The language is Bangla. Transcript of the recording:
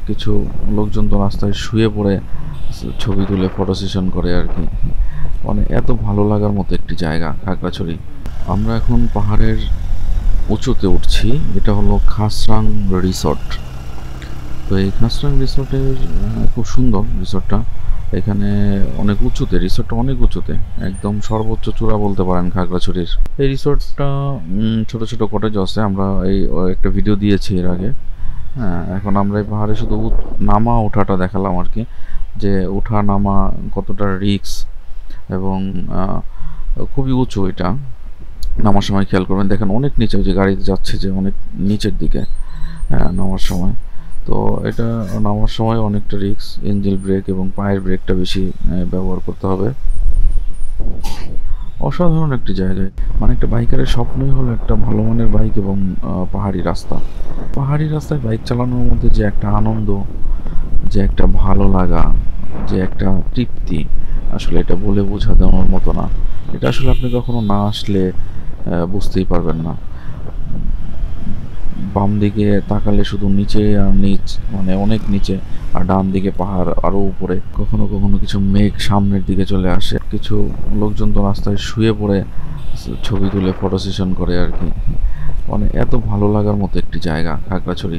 কিছু লোকজন তো রাস্তায় শুয়ে পড়ে ছবি তুলে ফটো সেশন করে আর কি। মানে এত ভালো লাগার মতো একটি জায়গা খাগড়াছড়ি। আমরা এখন পাহাড়ের উঁচুতে উঠছি। এটা হলো খাসরাং রিসর্ট। তো এই খাসরাং রিসর্টের খুব সুন্দর রিসর্টটা। এখানে অনেক উঁচুতে, রিসর্টটা অনেক উঁচুতে, একদম সর্বোচ্চ চূড়া বলতে পারেন খাগড়াছড়ির। এই রিসর্টটা ছোট ছোট কটেজ আছে। আমরা এই একটা ভিডিও দিয়েছি এর আগে। হ্যাঁ, এখন আমরা এই পাহাড়ে শুধু নামা ওঠাটা দেখালাম আর কি, যে ওঠা নামা কতটা রিস্ক এবং খুবই উঁচু এটা। নামার সময় খেয়াল করবেন, দেখেন অনেক নিচে, যে গাড়িতে যাচ্ছে যে অনেক নিচের দিকে নামার সময়। তো এটা নামার সময় অনেকটা রিস্ক, ইঞ্জিন ব্রেক এবং পায়ের ব্রেকটা বেশি ব্যবহার করতে হবে। অসাধারণ একটি জায়গায়, মানে একটা বাইকারের স্বপ্নই হলো একটা ভালো মানের বাইক এবং পাহাড়ি রাস্তা। পাহাড়ি রাস্তায় বাইক চালানোর মধ্যে যে একটা আনন্দ, যে একটা ভালো লাগা, যে একটা তৃপ্তি, আসলে এটা বলে বোঝানোর মতো না। এটা আসলে আপনি কখনো না আসলে বুঝতেই পারবেন না। বাম দিকে তাকালে শুধু নিচে আর নিচ, মানে অনেক নিচে, আর ডান দিকে পাহাড় আরো উপরে। কখনো কখনো কিছু মেঘ সামনের দিকে চলে আসে। কিছু লোকজন তো রাস্তায় শুয়ে পড়ে ছবি তুলে ফটো সেশন করে আর কি। মানে এত ভালো লাগার মতো একটি জায়গা খাগড়াছড়ি।